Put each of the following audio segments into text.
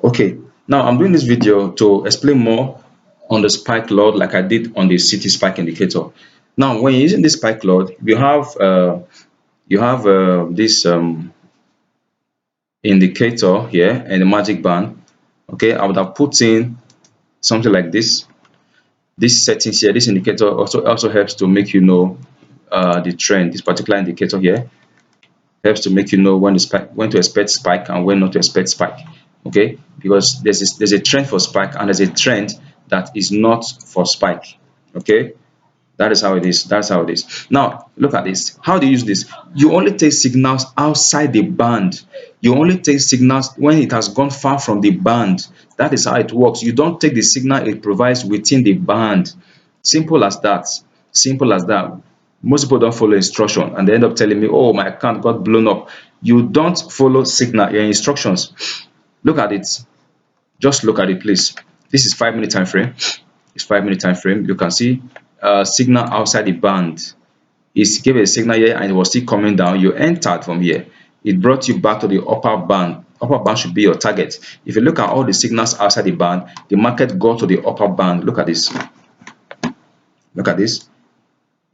Okay, now I'm doing this video to explain more on the spike load like I did on the CT spike indicator. Now, when you're using this spike load, you have this indicator here and the magic band. Okay, I would have put in something like this. This settings here, this indicator also helps to make you know the trend. This particular indicator here helps to make you know when to expect spike and when not to expect spike. Okay, because there's a trend for spike and there's a trend that is not for spike. Okay, that is how it is. That's how it is. Now look at this. How do you use this? You only take signals outside the band. You only take signals when it has gone far from the band. That is how it works. You don't take the signal it provides within the band. Simple as that. Simple as that. Most people don't follow instruction and they end up telling me, oh, my account got blown up. You don't follow signal your instructions. Look at it. Just look at it, please. This is 5 minute time frame. It's 5 minute time frame. You can see signal outside the band. It gave a signal here and it was still coming down. You entered from here. It brought you back to the upper band. Upper band should be your target. If you look at all the signals outside the band, the market got to the upper band. Look at this. Look at this.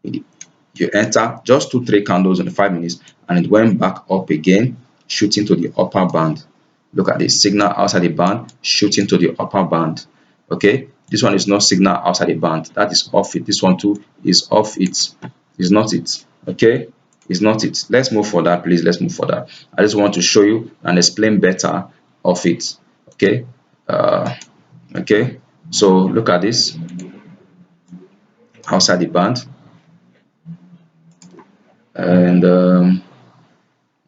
You enter just 2-3 candles in 5 minutes and it went back up again, shooting to the upper band. Look at this signal outside the band, shooting to the upper band. Okay, this one is not signal outside the band, that is off it. This one too is off it, is not it. Okay, is not it. Let's move for that, please. Let's move for that. I just want to show you and explain better of it. Okay, okay, so look at this outside the band and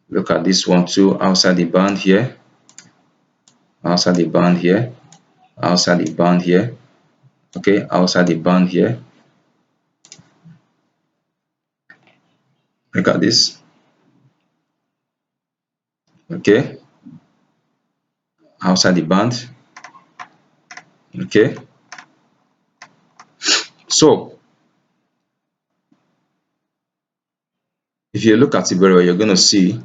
look at this one too outside the band here, outside the band here, outside the band here. Okay, outside the band here. Look at this. Okay, outside the band. Okay, so if you look at it very well, you're going to see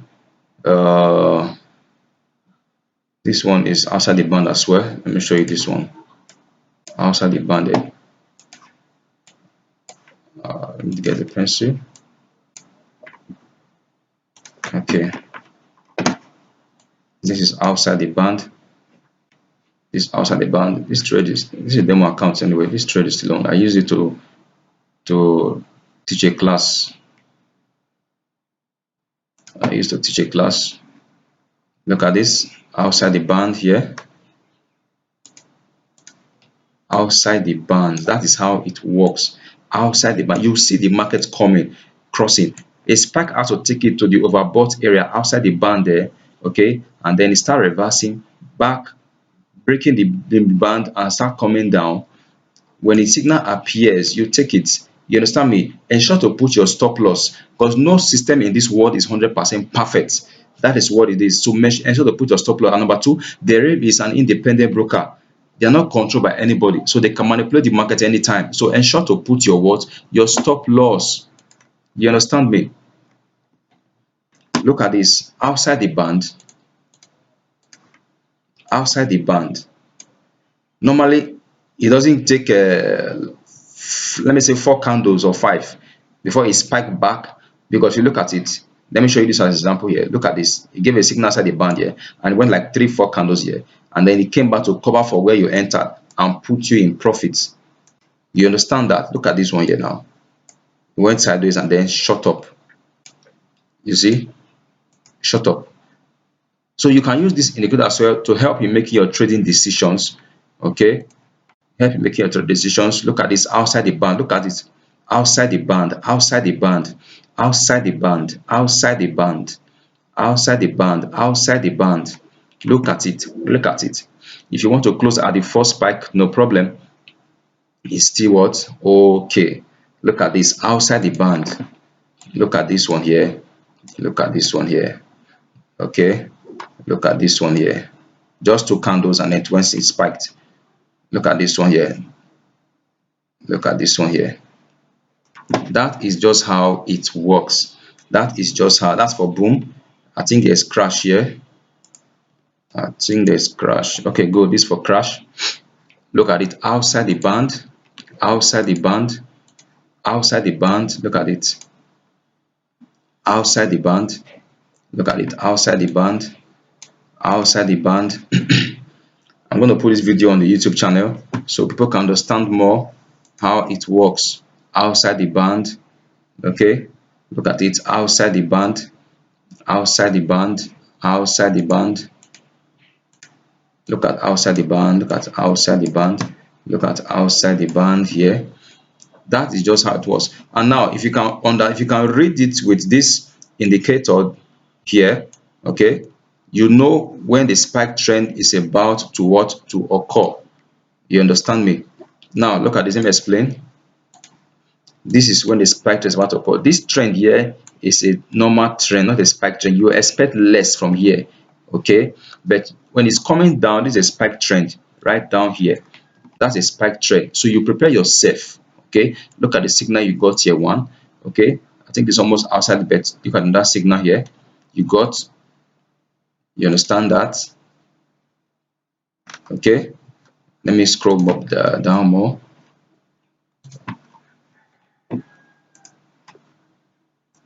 this one is outside the band as well. Let me show you this one outside the band there. Let me get the pencil. Okay, this is outside the band. This outside the band. This is a demo account anyway. This trade is still on. I use it to teach a class. I used to teach a class. Look at this outside the band here. Outside the band, that is how it works. Outside the band, you see the market coming, crossing. A spike has to take it to the overbought area outside the band there. Okay, and then it start reversing back, breaking the band and start coming down. When the signal appears, you take it. You understand me? Ensure to put your stop loss because no system in this world is 100% perfect. That is what it is. So ensure to put your stop loss. And number two, there is an independent broker. They are not controlled by anybody, so they can manipulate the market anytime. So ensure to put your what? Your stop loss. You understand me? Look at this outside the band. Outside the band. Normally, it doesn't take let me say 4 candles or 5 before it spike back, because you look at it. Let me show you this as an example here. Look at this. It gave a signal outside the band here and it went like 3-4 candles here, and then it came back to cover for where you entered and put you in profits. You understand that? Look at this one here now. It went sideways and then shot up. You see, shot up. So you can use this indicator as well to help you make your trading decisions. Okay, help you make your trading decisions. Look at this outside the band. Look at it outside the band, outside the band, outside the band, outside the band, outside the band, outside the band. Look at it. Look at it. If you want to close at the first spike, no problem. It's still what? Okay. Look at this outside the band. Look at this one here. Look at this one here. Okay. Look at this one here. Just 2 candles and then once it spiked. Look at this one here. Look at this one here. That is just how it works. That is just how. That's for boom. I think there's crash here. I think there's crash. Okay, good. This for crash. Look at it outside the band, outside the band, outside the band. Look at it outside the band. Look at it outside the band, outside the band. I'm going to put this video on the YouTube channel so people can understand more how it works outside the band. Okay, look at it outside the band, outside the band, outside the band. Look at outside the band, look at outside the band, look at outside the band here. That is just how it was. And now if you can read it with this indicator here, okay, you know when the spike trend is about to what to occur. You understand me? Now look at this. Let me explain. This is when the spike trend is about to occur. This trend here is a normal trend, not a spike trend. You expect less from here, okay? But when it's coming down, this is a spike trend right down here. That's a spike trend. So you prepare yourself, okay? Look at the signal you got here, one, okay? I think it's almost outside the bet. Look at that signal here. You understand that? Okay. Let me scroll up down more.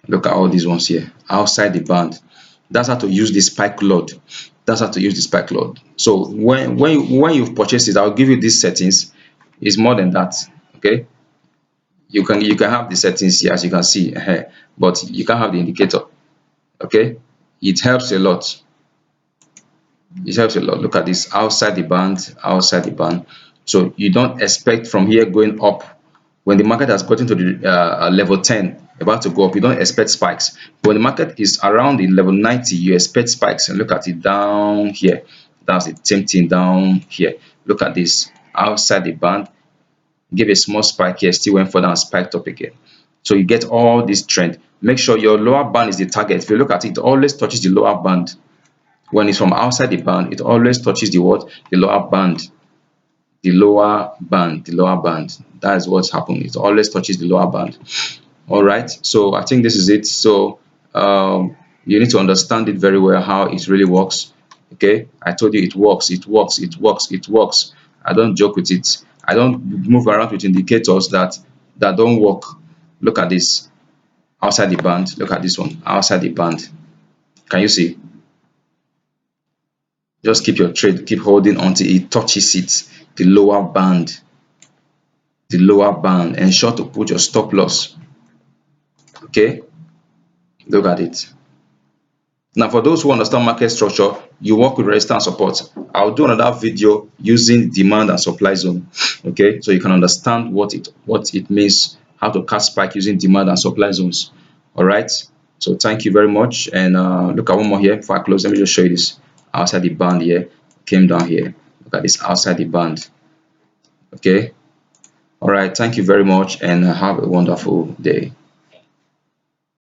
Look at all these ones here outside the band. That's how to use the spikeLORD. That's how to use the spikeLORD. So when you've purchased it, I'll give you these settings. It's more than that. Okay, you can have the settings here, as you can see, but you can't have the indicator. Okay, it helps a lot. It helps a lot. Look at this outside the band, outside the band. So you don't expect from here going up. When the market has gotten to the level 10, about to go up, you don't expect spikes. But when the market is around the level 90, you expect spikes. And look at it down here. That's the same thing down here. Look at this outside the band. Give a small spike here, still went further and spiked up again. So you get all this trend. Make sure your lower band is the target. If you look at it, it always touches the lower band. When it's from outside the band, it always touches the what? The lower band. The lower band, the lower band. That is what's happening. It always touches the lower band. All right. So I think this is it. So you need to understand it very well how it really works. Okay. I told you it works. It works. It works. It works. I don't joke with it. I don't move around with indicators that don't work. Look at this outside the band. Look at this one outside the band. Can you see? Just keep your trade, keep holding until it touches it, the lower band. The lower band. Ensure to put your stop loss. Okay, look at it. Now, for those who understand market structure, you work with resistance and support. I'll do another video using demand and supply zone. Okay, so you can understand what it means, how to catch spike using demand and supply zones. All right. So thank you very much. And look at one more here before I close. Let me just show you this outside the band here. Came down here. Look at this outside the band. Okay. All right. Thank you very much and have a wonderful day.